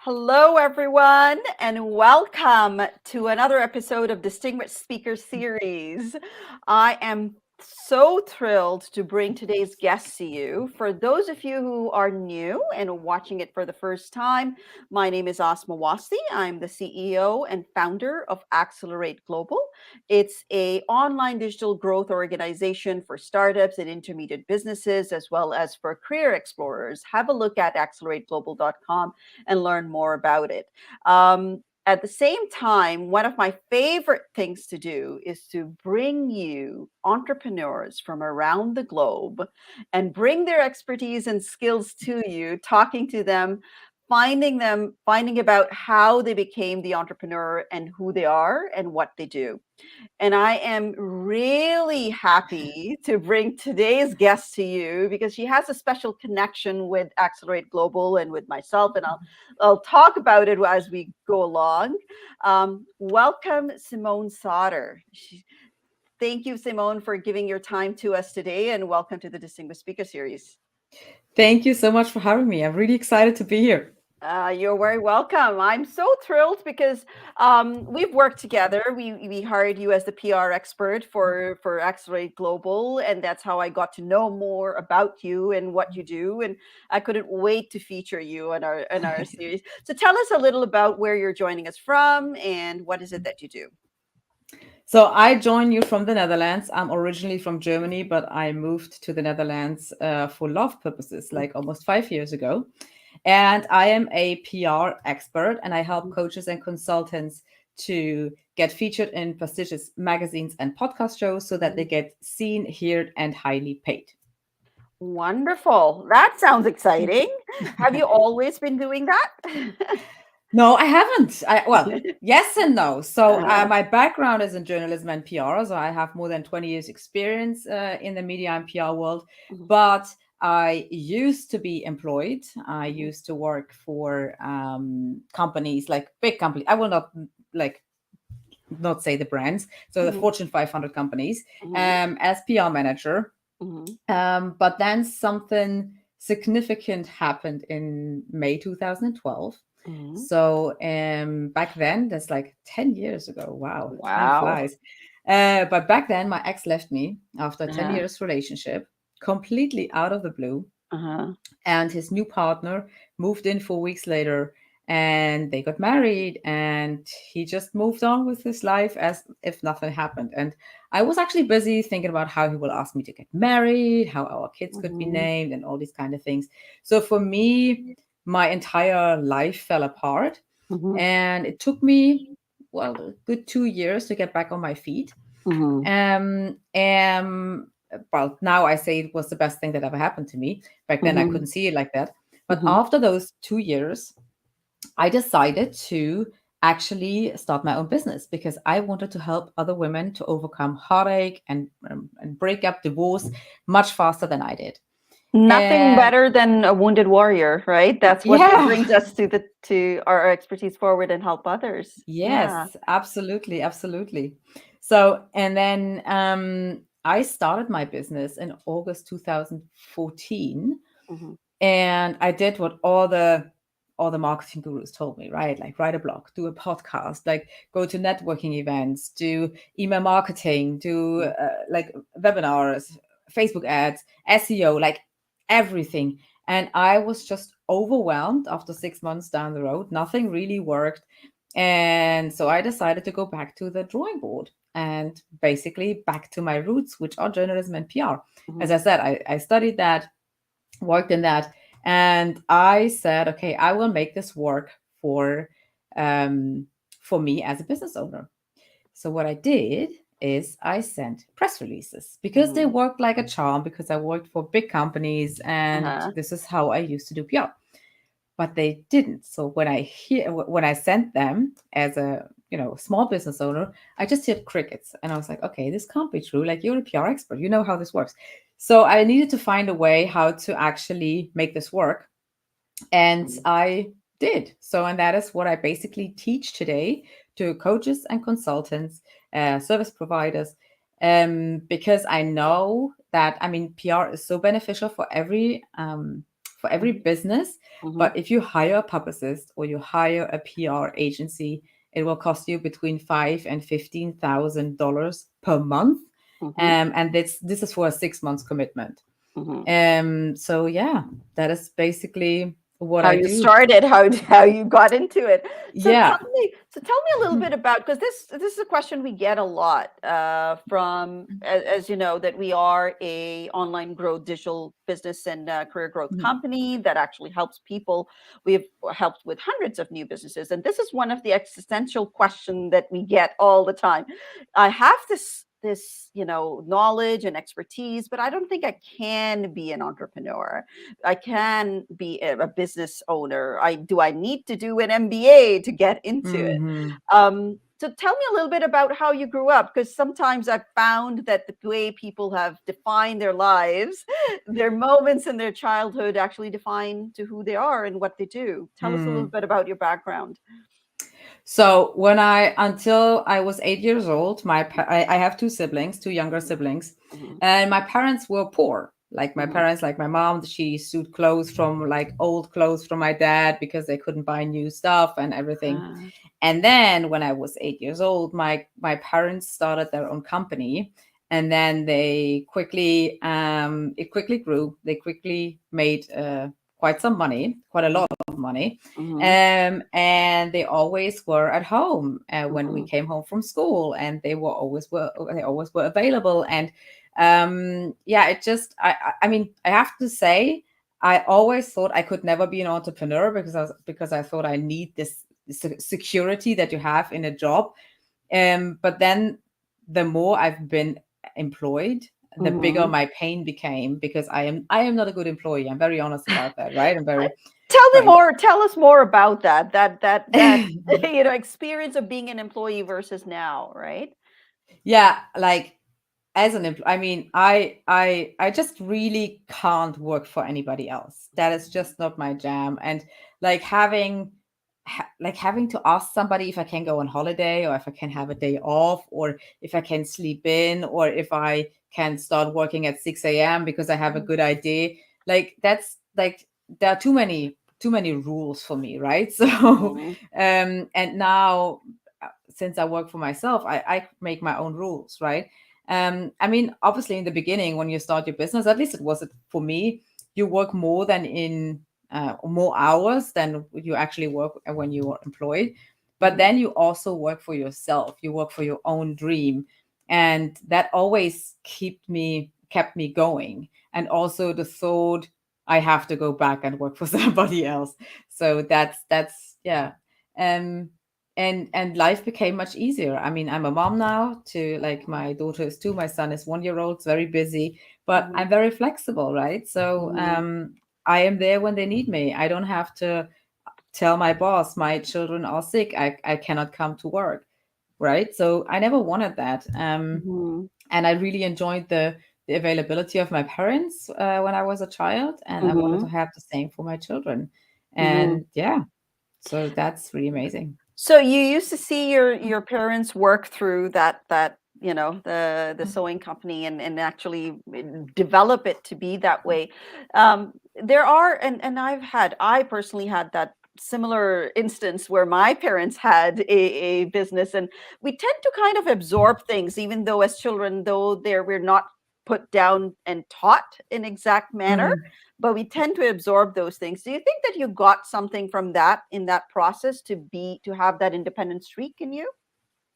Hello, everyone, and welcome to another episode of Distinguished Speaker Series. I am so thrilled to bring today's guest to you. For those of you who are new and watching it for the first time, my name is Asma Wasti. I'm the CEO and founder of Accelerate Global. It's a online digital growth organization for startups and intermediate businesses, as well as for career explorers. Have a look at accelerateglobal.com and learn more about it. At the same time, one of my favorite things to do is to bring you entrepreneurs from around the globe and bring their expertise and skills to you, talking to them, finding about how they became the entrepreneur and who they are and what they do. And I am really happy to bring today's guest to you because she has a special connection with Accelerate Global and with myself, and I'll talk about it as we go along. Welcome, Simone Sauter. Thank you, Simone, for giving your time to us today, and welcome to the Distinguished Speaker Series. Thank you so much for having me. I'm really excited to be here. You're very welcome. I'm so thrilled because we've worked together. We hired you as the PR expert for Accelerate Global, and that's how I got to know more about you and what you do. And I couldn't wait to feature you in our series. So tell us a little about where you're joining us from and what is it that you do. So I join you from the Netherlands. I'm originally from Germany, but I moved to the Netherlands for love purposes, like almost 5 years ago. And I am a PR expert, and I help coaches and consultants to get featured in prestigious magazines and podcast shows so that they get seen, heard, and highly paid. Wonderful. That sounds exciting. Have you always been doing that? No, I haven't. Well, yes and no. So Uh-huh. my background is in journalism and PR. So I have more than 20 years experience in the media and PR world. Mhm, But I used to be employed. I mhm, used to work for companies like big companies. I will like not say the brands. So the mhm, Fortune 500 companies mhm, as PR manager. mhm, But then something significant happened in May 2012. mhm. So back then, that's like 10 years ago. Wow, time Wow. flies. But back then, my ex left me after a 10 Uh-huh. years relationship, completely out of the blue. Uh-huh. And his new partner moved in 4 weeks later, and they got married, and he just moved on with his life as if nothing happened. And I was actually busy thinking about how he will ask me to get married, how our kids could be Mhm, named, and all these kind of things. So for me, my entire life fell apart, mhm, and it took me, well, a good 2 years to get back on my feet. mhm, Well, now I say it was the best thing that ever happened to me. Back then, I mhm, couldn't see it like that. But mhm, after those 2 years, I decided to actually start my own business because I wanted to help other women to overcome heartache and break up, divorce much faster than I did. Nothing And better than a wounded warrior, right? That's what yeah, brings us to our expertise forward and help others. Yeah. yes, absolutely, absolutely. So, and then I started my business in August 2014, Mhm, and I did what all the marketing gurus told me, right? Like write a blog, do a podcast, like go to networking events, do email marketing, do mhm, like webinars, Facebook ads, SEO, like everything. And I was just overwhelmed after 6 months down the road. Nothing really worked. And so I decided to go back to the drawing board and basically back to my roots, which are journalism and PR. As mhm, I said, I studied that, worked in that, and I said, okay, I will make this work um, for me as a business owner. So what I did is I sent press releases because they mhm. worked like a charm, because I worked for big companies and Uh-huh. this is how I used to do PR. But they didn't. So when I sent them as a small business owner, I just heard crickets, and I was like, okay, this can't be true. Like, you're a PR expert, you know how this works. So I needed to find a way how to actually make this work, and Mhm, I did. So, and that is what I basically teach today to coaches and consultants, service providers, because I know that, I mean, PR is so beneficial for for every business. Mm-hmm. But if you hire a publicist or you hire a PR agency, it will cost you between $5,000 and $15,000 per month. Mm-hmm. And this is for a 6 months commitment. Mm-hmm. So yeah, that is basically what How I you do. started, how you got into it. Yeah. So tell me a little bit about, because this is a question we get a lot from, as you know, that we are a online growth digital business and career growth Mhm. company that actually helps people. We've helped with hundreds of new businesses, and this is one of the existential questions that we get all the time. I have this knowledge and expertise, but I don't think I can be an entrepreneur. I can be a business owner. I need to do an MBA to get into it. Mhm. So tell me a little bit about how you grew up, because sometimes I've found that the way people have defined their lives, their moments in their childhood actually define to who they are and what they do. Tell us a little Mm. bit about your background. So until I was 8 years old, I have two siblings, two younger siblings, Mhm. and my parents were poor. Like my Mhm. parents, like my mom, she sewed clothes from like old clothes from my dad because they couldn't buy new stuff and everything. Ah. And then when I was 8 years old, my parents started their own company, and then they quickly it quickly grew. They quickly made quite some money, quite a lot of money, Mhm. and they always were at home when we Mhm. came home from school, and they always were available. And yeah, it just I mean I have to say I always thought I could never be an entrepreneur because I thought I need this security that you have in a job. But then the more I've been employed, the bigger Mhm. my pain became because I am not a good employee. I'm very honest about that, right? I'm Uh, very Tell me right. more. Tell us more about that experience of being an employee versus now, right? Yeah, like as an I mean, I just really can't work for anybody else. That is just not my jam. And like having to ask somebody if I can go on holiday or if I can have a day off or if I can sleep in or if I can start working at 6 a.m. because I have a good idea. Like that's like there are too many rules for me, right? So Mhm. and now since I work for myself, I make my own rules, right? I mean, obviously, in the beginning, when you start your business, at least it was for me, you work more hours than you actually work when you are employed. But Mhm. then you also work for yourself. You work for your own dream, and that always kept me going. And also the thought I have to go back and work for somebody else. So that's yeah. Um, and life became much easier. I mean, I'm a mom now to like my daughter is 2, my son is 1 year old, it's very busy, but Mhm. I'm very flexible, right? So Mhm. I am there when they need me. I don't have to tell my boss my children are sick. I cannot come to work, right? So I never wanted that. Mhm. And I really enjoyed the availability of my parents when I was a child, and I wanted to Mhm. have the same for my children. Mhm. And yeah, so that's really amazing. So you used to see your parents work through the sewing company and actually develop it to be that way. There are and I personally had that similar instance where my parents had a business, and we tend to kind of absorb things even though as children, though we're not put down and taught in exact manner, Mm. but we tend to absorb those things. Do you think that you got something from that in that process to have that independent streak in you?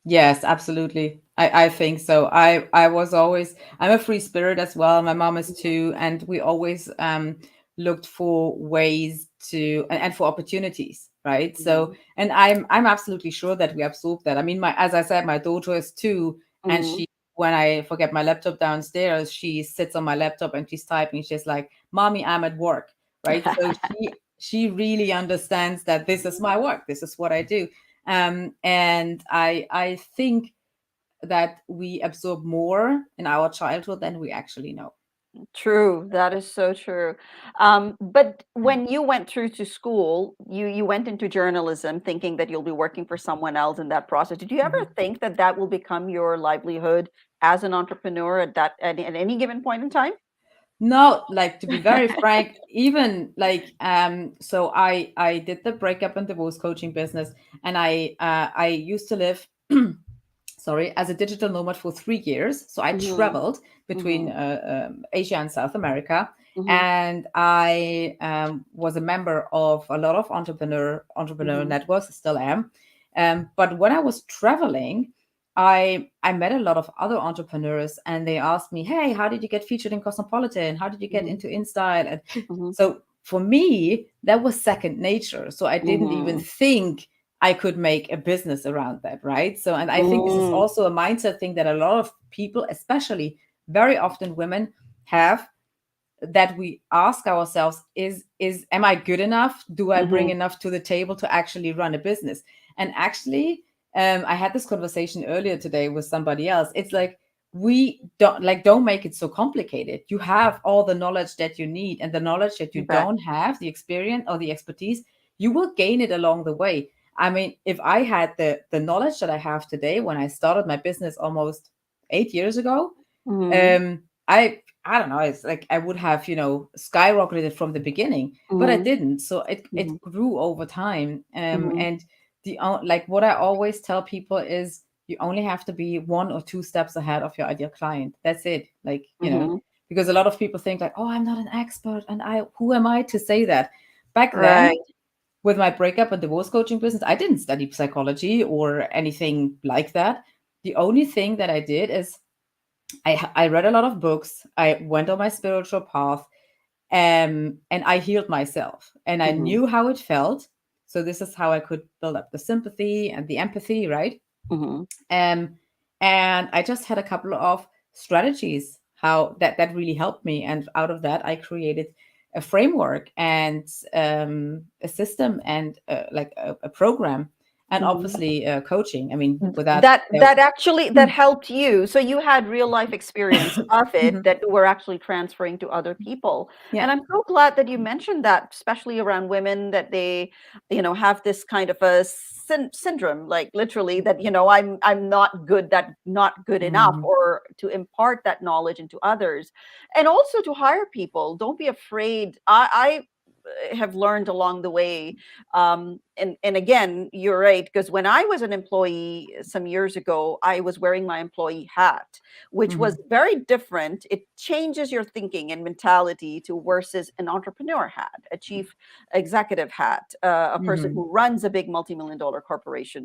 Yes, absolutely. I think so. I was always I'm a free spirit as well. My mom is too, and we always looked for ways to and for opportunities, right? So Mhm. and I'm absolutely sure that we absorb that. I mean, my as I said, my daughter is 2, and Mhm. she when I forget my laptop downstairs, she sits on my laptop and she's typing. She's like, "Mommy, I'm at work," right? So she really understands that this is my work. This is what I do. And I think that we absorb more in our childhood than we actually know. True, that is so true. But when you went through to school, you went into journalism thinking that you'll be working for someone else in that process. Did you ever Mhm. think that that will become your livelihood as an entrepreneur at any given point in time? No, like to be very frank, even like so I did the breakup and divorce coaching business, and I used to live sorry, as a digital nomad for 3 years. So I Mhm. traveled between Mhm. Asia and South America, Mhm. and I was a member of a lot of entrepreneur Mhm. networks. Still am, but when I was traveling, I met a lot of other entrepreneurs, and they asked me, "Hey, how did you get featured in Cosmopolitan? How did you get Mhm. into InStyle?" And Mhm. so for me, that was second nature. So I didn't even Mhm. think I could make a business around that, right? So, and I think this is Mm. also a mindset thing that a lot of people, especially very often women, have, that we ask ourselves, is am I good enough? Do I bring Mhm. enough to the table to actually run a business? And actually, I had this conversation earlier today with somebody else. It's like, we don't make it so complicated. You have all the knowledge that you need, and the knowledge that you You bet. don't have, the experience or the expertise, you will gain it along the way. I mean, if I had the knowledge that I have today when I started my business almost 8 years ago, Mhm. I don't know, it's like I would have, skyrocketed from the beginning, but I Mhm. didn't. So it Mhm. grew over time. Mhm. And like what I always tell people is, you only have to be 1 or 2 steps ahead of your ideal client. That's it. Like, Mhm. because a lot of people think like, oh, I'm not an expert, and who am I to say that? Back then, Right. with my breakup and divorce coaching business, I didn't study psychology or anything like that. The only thing that I did is, I read a lot of books. I went on my spiritual path, and I healed myself, and I Mhm. knew how it felt. So this is how I could build up the sympathy and the empathy, right? Mhm. Um, and I just had a couple of strategies how that really helped me, and out of that, I created a framework and a system and like a program, and Mhm. obviously coaching. I mean, with that, That actually that helped you. So you had real life experience of it Mhm. that you were actually transferring to other people. Yeah. And I'm so glad that you mentioned that, especially around women, that they, have this kind of a syndrome, like literally that, I'm not good, that not good enough, Mhm. or to impart that knowledge into others. And also to hire people. Don't be afraid. I have learned along the way, and again, you're right, because when I was an employee some years ago, I was wearing my employee hat, which was Mhm. very different. It changes your thinking and mentality to versus an entrepreneur hat, a chief executive hat, a person Mhm. who runs a big multi-million dollar corporation,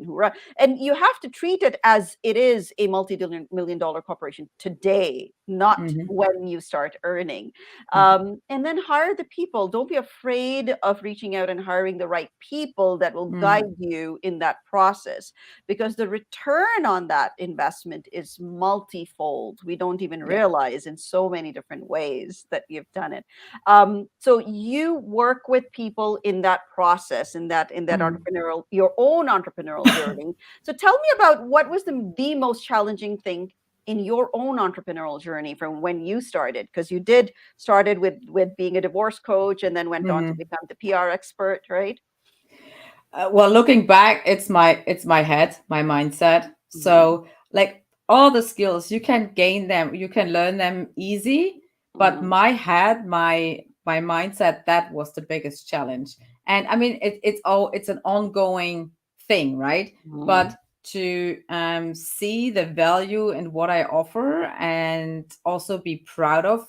and you have to treat it as it is a multi-million dollar corporation today, not Mhm. when you start earning. Mhm. And then hire the people. Don't be afraid of reaching out and hiring the right people that will guide Mhm. you in that process, because the return on that investment is multifold. We don't even Yeah. realize in so many different ways that you've done it. So you work with people in that process, in that Mhm. entrepreneurial, your own entrepreneurial journey. So tell me about what was the most challenging thing in your own entrepreneurial journey from when you started, because you did started with being a divorce coach and then went on to Mhm. become the PR expert, right? Well, looking back, it's my head, my mindset. Mhm. So, like, all the skills, you can gain them, you can learn them easy, but Mhm. my head, my mindset, that was the biggest challenge. And I mean, it's an ongoing thing, right? Mhm. But to see the value in what I offer, and also be proud of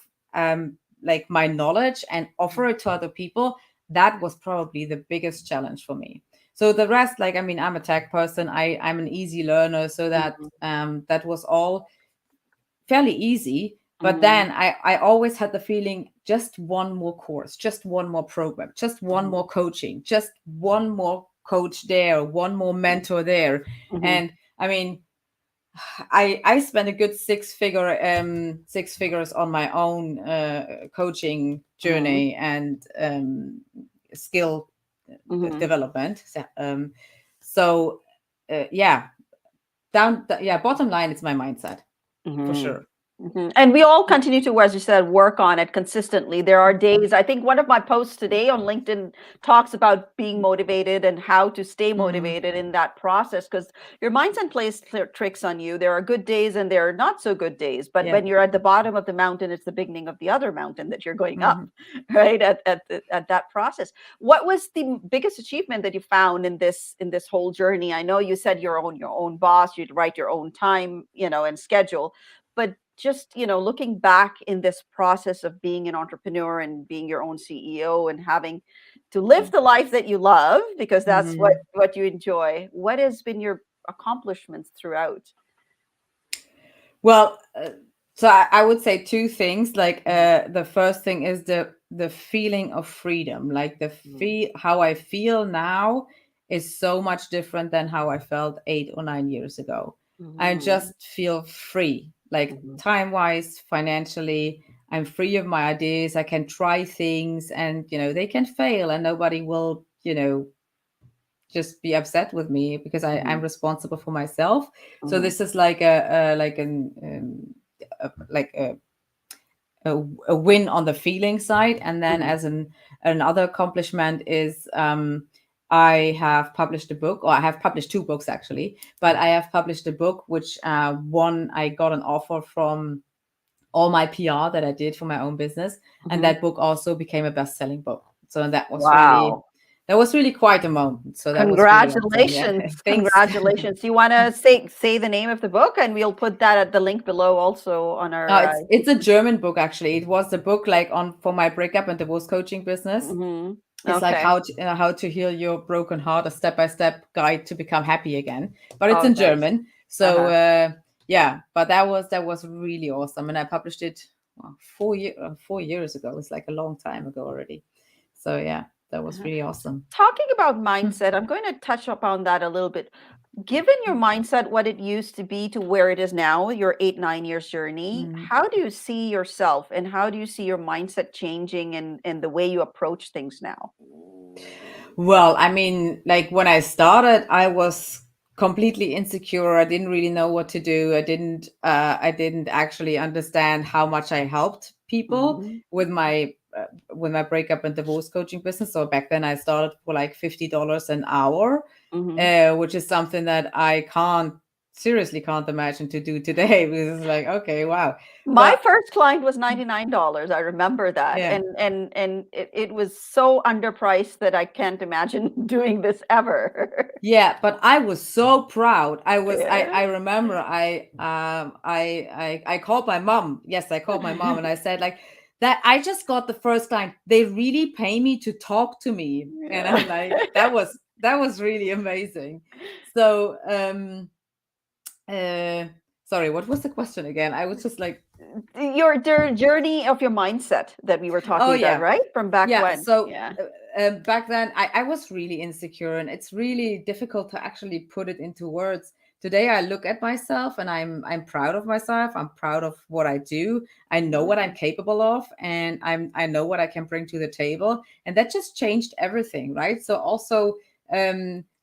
like my knowledge, and offer it to other people, that was probably the biggest challenge for me. So the rest, like, I mean, I'm a tech person, I'm an easy learner, so Mhm. that was all fairly easy. But Mhm. then I always had the feeling, just one more course, just one more program, just one Mhm. more coaching, just one more coach there, one more mentor there. Mhm. And I mean, I spent a good six figures on my own coaching Mhm. journey and skill Mhm. development. So yeah, yeah, bottom line, it's my mindset for Mhm. sure. And we all continue to, as you said, work on it consistently. There are days, I think one of my posts today on LinkedIn talks about being motivated and how to stay Mm-hmm. motivated in that process, because your mindset plays tricks on you. There are good days and there are not so good days. But Yeah. when you're at the bottom of the mountain, it's the beginning of the other mountain that you're going up, Mm-hmm. right? At that process. What was the biggest achievement that you found in this whole journey? I know you said you're your own boss, you'd write your own time, and schedule, but just looking back in this process of being an entrepreneur and being your own CEO and having to live the life that you love, because that's Mm-hmm. what you enjoy, what has been your accomplishments throughout? Well, so I would say two things. Like the first thing is the feeling of freedom. Like how I feel now is so much different than how I felt 8 or 9 years ago. I Mm-hmm. just feel free, like Mm-hmm. time wise, financially. I'm free of my ideas. I can try things, and they can fail, and nobody will just be upset with me because I'm responsible for myself. So Mm-hmm. this is like like a win on the feeling side. And then Mm-hmm. as another accomplishment is I have published a book, or I have published two books actually, but I have published a book which one I got an offer from all my PR that I did for my own business, and Mm-hmm. that book also became a best-selling book. So Wow. that was really quite a moment. So that was really awesome. Yeah, Congratulations. thanks. Congratulations. You want to say the name of the book, and we'll put that at the link below also on our It's a German book actually. It was the book like on for my breakup and divorce coaching business. Mm-hmm. It's like Okay. how to heal your broken heart, a step-by-step guide to become happy again. But it's Oh, in nice. German. So Uh-huh. yeah, but that was really awesome, and I published it 4 years ago. It's like a long time ago already. So yeah, that was Uh-huh. really awesome. Talking about mindset, I'm going to touch upon that a little bit. Given your mindset, what it used to be to where it is now, your 8, 9 years journey, Mm. how do you see yourself and how do you see your mindset changing and the way you approach things now? Well, I mean, like when I started, I was completely insecure. I didn't really know what to do. I didn't actually understand how much I helped people Mhm, with my breakup and divorce coaching business. So back then I started for like $50 an hour, mhm. which is something that I seriously can't imagine to do today because it's like, okay, wow. My But first client was $99. I remember that. yeah. And it was so underpriced that I can't imagine doing this ever. Yeah, but I was so proud. Yeah. I remember I called my mom. Yes, I called my mom and I said like that I just got the first client. They really pay me to talk to me. And Yeah. I'm like, that was really amazing. So uh sorry, what was the question again? I was just like, Your journey of your mindset that we were oh talking about, yeah. right? From back Yeah, when. so Yeah. back then I was really insecure, and it's really difficult to actually put it into words. Today I look at myself and I'm proud of myself. I'm proud of what I do. I know what I'm capable of, and I know what I can bring to the table, and that just changed everything, right? So also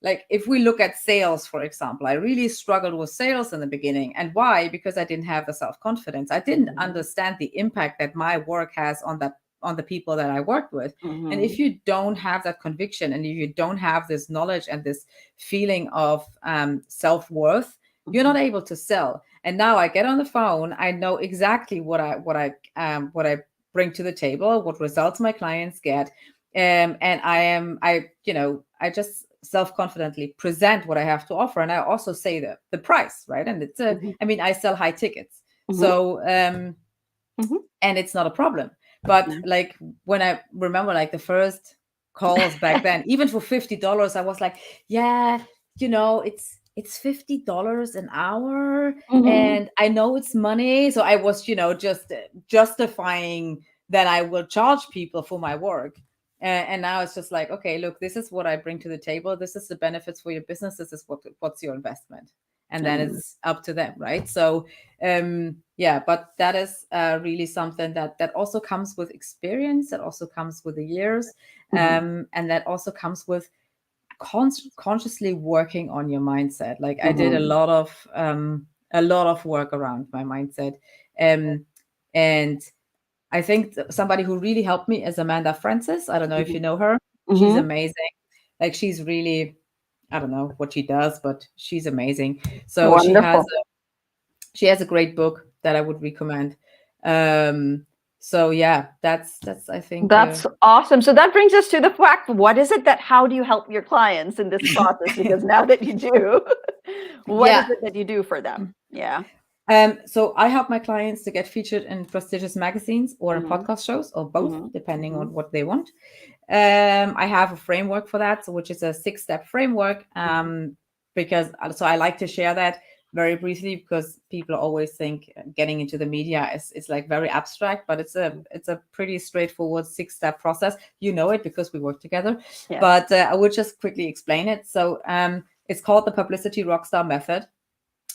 like if we look at sales, for example, I really struggled with sales in the beginning. And why? Because I didn't have the self-confidence. I didn't Mhm, understand the impact that my work has on the people that I worked with. And if mhm, you don't have that conviction, and if you don't have this knowledge and this feeling of self-worth, you're mhm, not able to sell. And now I get on the phone, I know exactly what I bring to the table, what results my clients get. And I just self-confidently present what I have to offer. And I also say the price, right? And mhm, I mean, I sell high tickets. mhm, So mhm. and it's not a problem. But Yeah. like when I remember like the first calls back then, even for $50, I was like, yeah, it's $50 an hour, Mhm, and I know it's money. So I was, just justifying that I will charge people for my work. And now it's just like, okay, look, this is what I bring to the table. This is the benefits for your business. This is what's your investment. And then mhm, it's up to them, right? So yeah, but that is really something that also comes with experience, that also comes with the years, mhm, and that also comes with consciously working on your mindset. Like I did mhm, a lot of work around my mindset. Um, and I think somebody who really helped me is Amanda Francis. I don't know if you know her. She's Mm-hmm. amazing. Like she's really, I don't know what she does, but she's amazing. So Wonderful. she has a great book that I would recommend. Um, so yeah, that's I think That's awesome. So that brings us to the fact, what is it that, how do you help your clients in this process? Because now that you do, what is yeah. it that you do for them? Yeah. So I help my clients to get featured in prestigious magazines or in Mm-hmm. podcast shows or both, Mm-hmm. depending Mm-hmm. on what they want. I have a framework for that, so which is a 6-step framework. Because so I like to share that very briefly because people always think getting into the media is like very abstract, but it's a pretty straightforward 6-step process. You know it because we work together, Yes. but I would just quickly explain it. So it's called the Publicity Rockstar method.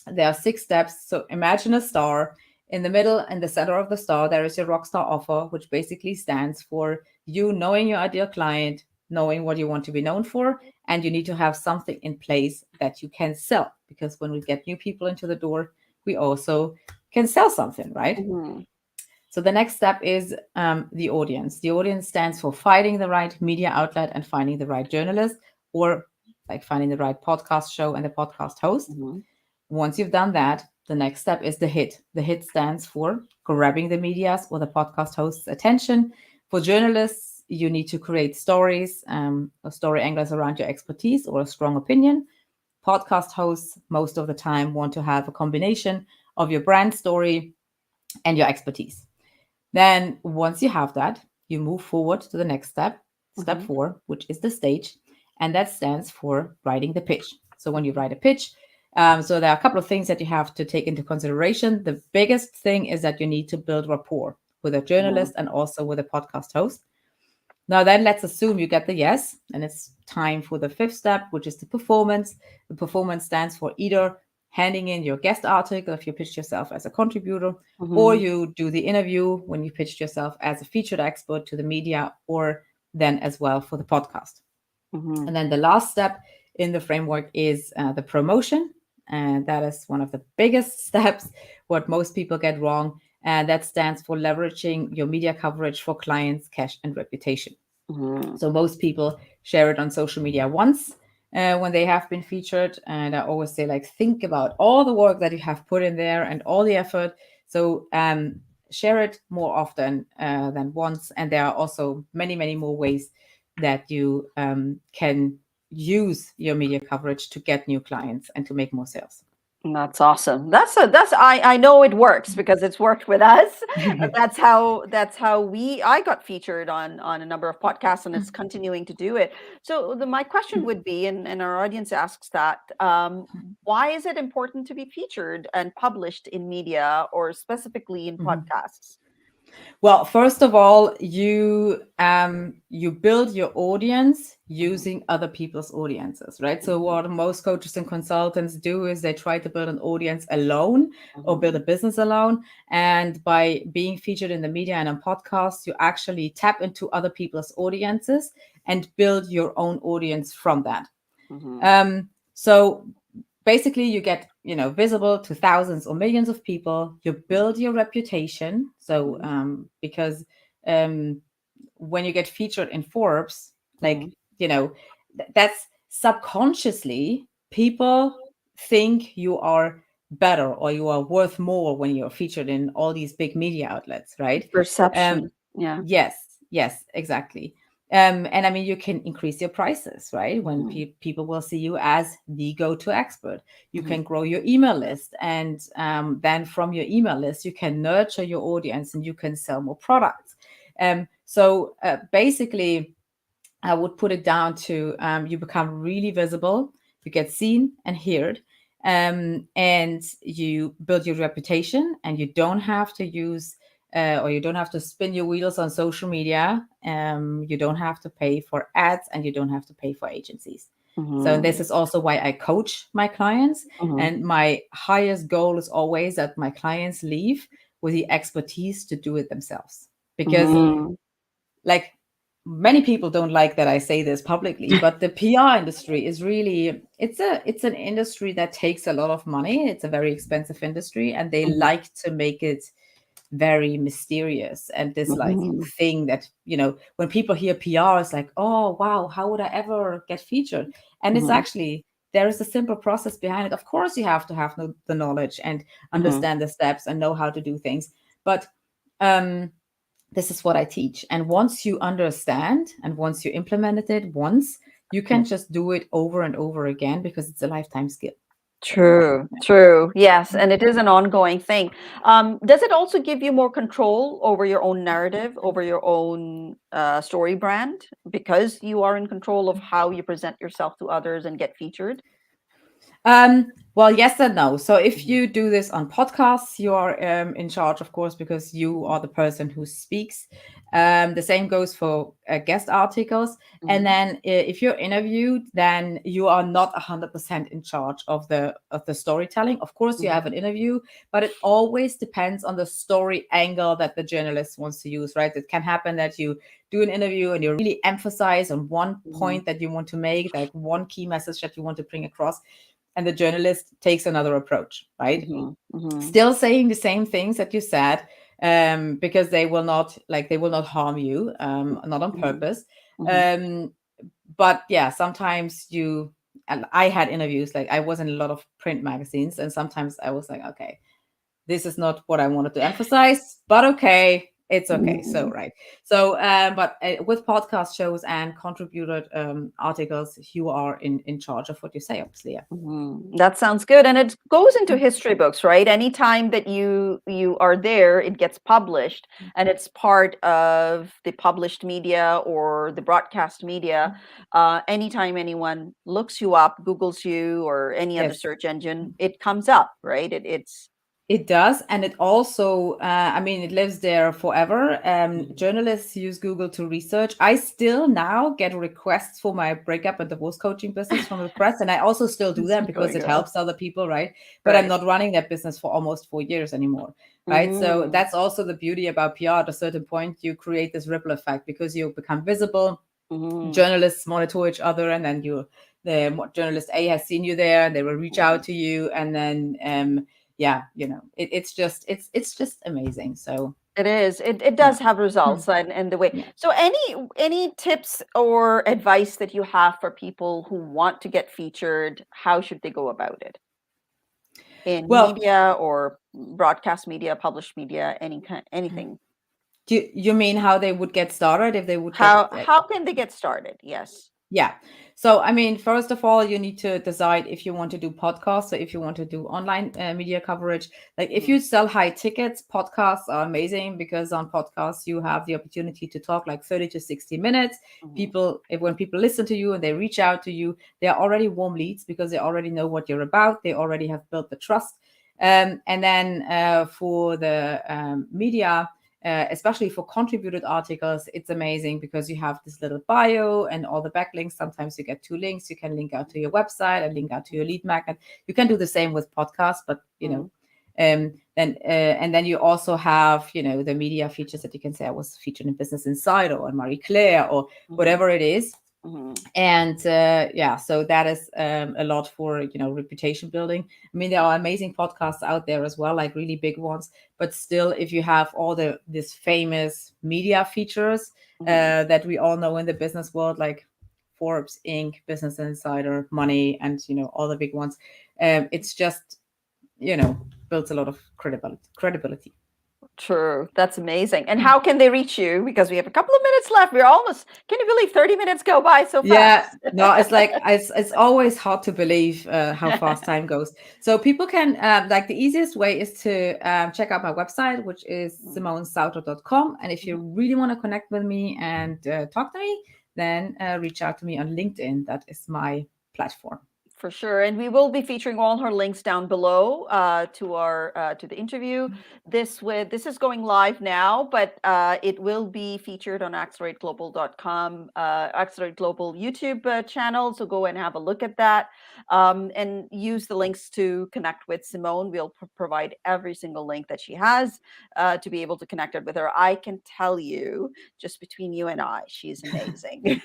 There are 6 steps. So imagine a star. In the middle and the center of the star, there is your rockstar offer, which basically stands for you knowing your ideal client, knowing what you want to be known for, and you need to have something in place that you can sell. Because when we get new people into the door, we also can sell something, right? Mm-hmm. So the next step is the audience. The audience stands for finding the right media outlet and finding the right journalist, or like finding the right podcast show and the podcast host. Mm-hmm. Once you've done that, the next step is the hit. The hit stands for grabbing the media's or the podcast host's attention. For journalists, you need to create stories or story angles around your expertise or a strong opinion. Podcast hosts, most of the time, want to have a combination of your brand story and your expertise. Then, once you have that, you move forward to the next step, step Mm-hmm. 4, which is the stage. And that stands for writing the pitch. So, when you write a pitch, so there are a couple of things that you have to take into consideration. The biggest thing is that you need to build rapport with a journalist and also with a podcast host. Now, then let's assume you get the yes, and it's time for the 5th step, which is the performance. The performance stands for either handing in your guest article if you pitched yourself as a contributor, or Mm-hmm. you do the interview when you pitched yourself as a featured expert to the media, or then as well for the podcast. Mm-hmm. And then the last step in the framework is the promotion. And that is one of the biggest steps, what most people get wrong. And that stands for leveraging your media coverage for clients, cash, and reputation. Mm-hmm. So most people share it on social media once when they have been featured. And I always say, like, think about all the work that you have put in there and all the effort. So share it more often than once. And there are also many, many more ways that you can use your media coverage to get new clients and to make more sales. That's awesome. I know it works because it's worked with us. That's how I got featured on a number of podcasts, and it's continuing to do it. So my question would be, and our audience asks that, why is it important to be featured and published in media or specifically in Mhm. podcasts? Well, first of all, you build your audience Mhm. using other people's audiences, right? So what most coaches and consultants do is they try to build an audience alone or build a Mhm. business alone. And by being featured in the media and on podcasts, you actually tap into other people's audiences and build your own audience from that. Mhm. So basically you get visible to thousands or millions of people. You Mhm. build your reputation. So Mhm. because um, when you get featured in Forbes, like Mhm. that's subconsciously people think you are better or you are worth more when you're featured in all these big media outlets, right? um, Perception. Yeah. Yes, yes, exactly. And I mean, you can increase your prices, right? When Mhm. people will see you as the go-to expert. You Mhm. can grow your email list, and then from your email list, you can nurture your audience and you can sell more products. So basically, I would put it down to you become really visible, you get seen and heard, and you build your reputation, and you don't have to use or you don't have to spin your wheels on social media. You don't have to pay for ads, and you don't have to pay for agencies. So this Mhm. is also why I coach my clients. Mhm. And my highest goal is always that my clients leave with the expertise to do it themselves. Because, Mhm. like, many people don't like that I say this publicly, but the PR industry is really, it's an industry that takes a lot of money. It's a very expensive industry, and they Mhm, like to make it very mysterious and this like mhm, thing that, when people hear PR, it's like, oh wow, how would I ever get featured? And it's mhm, actually, there is a simple process behind it. Of course you have to have the knowledge and mhm, understand the steps and know how to do things, but um this is what I teach. And once you understand and once you implemented it once, you mhm. can just do it over and over again because it's a lifetime skill. True, true. Yes, and it is an ongoing thing. Does it also give you more control over your own narrative, over your own story brand, because you are in control of how you present yourself to others and get featured? Well, yes and no. So if Mhm, you do this on podcasts, you are in charge, of course, because you mhm, are the person who speaks. The same goes for guest articles. And mhm, then if you're interviewed, then you are not 100% in charge of the storytelling. Of course, you mhm, have an interview, but it always depends on the story angle that the journalist wants to use, right? It can happen that you do an interview and you really emphasize on one mhm, point that you want to make, like one key message that you want to bring across, and the journalist takes another approach, right? mhm, mhm, Still saying the same things that you said, because they will not harm you, not on mhm, purpose. mhm, Um, but yeah, sometimes and I had interviews, like I was in a lot of print magazines, and sometimes I was like, okay, this is not what I wanted to emphasize, but okay, it's okay. So, mhm. right. So, but with podcast shows and contributed articles, you are in charge of what you say, obviously. Yeah. That sounds good, and it goes into Mm. history books, right? Anytime that you are there, it gets published, and it's part of the published media or the broadcast media. Anytime anyone looks you up, Googles you, or any other Yes. search engine, it comes up, right? It's It does, and it also, I mean, it lives there forever. Mhm. Journalists use Google to research. I still now get requests for my breakup and divorce coaching business from the press, and I also still do It's them been because going it well, helps other people, right? But I'm right? not running that business for almost 4 years anymore, right? So Mm-hmm. that's also the beauty about PR. At a certain point, you create this ripple effect because you become visible. Mm-hmm. Journalists monitor each other, and then journalist A has seen you there, and they will reach Mm-hmm. out to you, and then yeah, it's just amazing. So It is. It yeah. does have Hmm. results and the way. Yeah. So any tips or advice that you have for people who want to get featured, how should they go about it? In Well, media or broadcast media, published media, anything. you mean how they would get started if they would get How can they get started? Yes. yeah. So, I mean, first of all, you need to decide if you want to do podcasts or if you want to do online media coverage. Like, if Mm-hmm. you sell high tickets, podcasts are amazing because on podcasts, you have the opportunity to talk like 30 to 60 minutes. Mm-hmm. When people listen to you and they reach out to you, they are already warm leads because they already know what you're about. They already have built the trust. And then for the media, especially for contributed articles, it's amazing because you have this little bio and all the backlinks. Sometimes you get two links. You can link out to your website and link out to your lead magnet. You can do the same with podcasts, but and then you also have the media features that you can say I was featured in Business Insider or Marie Claire or Mm-hmm. whatever it is. Mm-hmm. And yeah, so that is a lot for reputation building. I mean, there are amazing podcasts out there as well, like really big ones, but still, if you have all this famous media features Mm-hmm. that we all know in the business world, like Forbes, Inc., Business Insider, Money, and all the big ones, it's just builds a lot of credibility. True. That's amazing. And how can they reach you? Because we have a couple of minutes left. We're almost, can you believe 30 minutes go by so Yeah, fast? no, it's like it's always hard to believe how fast time goes. So people can like the easiest way is to check out my website, which is simonsauter.com. And if you really want to connect with me and talk to me, then reach out to me on LinkedIn. That is my platform. For sure, and we will be featuring all her links down below to the interview. This is going live now, but it will be featured on accelerateglobal.com, Accelerate Global YouTube channel. So go and have a look at that, and use the links to connect with Simone. We'll provide every single link that she has to be able to connect it with her. I can tell you, just between you and I, she's amazing.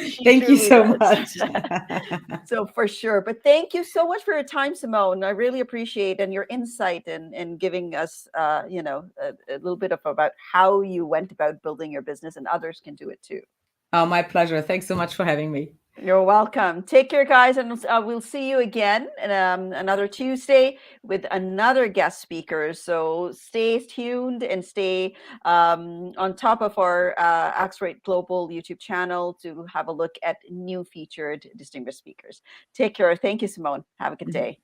She Thank you truly so does. much. So for sure. But thank you so much for your time, Simone. I really appreciate and your insight and giving us, a little bit of about how you went about building your business, and others can do it too. Oh, my pleasure. Thanks so much for having me. You're welcome. Take care, guys, and we'll see you again another Tuesday with another guest speaker. So stay tuned and stay on top of our Accelerate Global YouTube channel to have a look at new featured distinguished speakers. Take care. Thank you, Simone. Have a good day.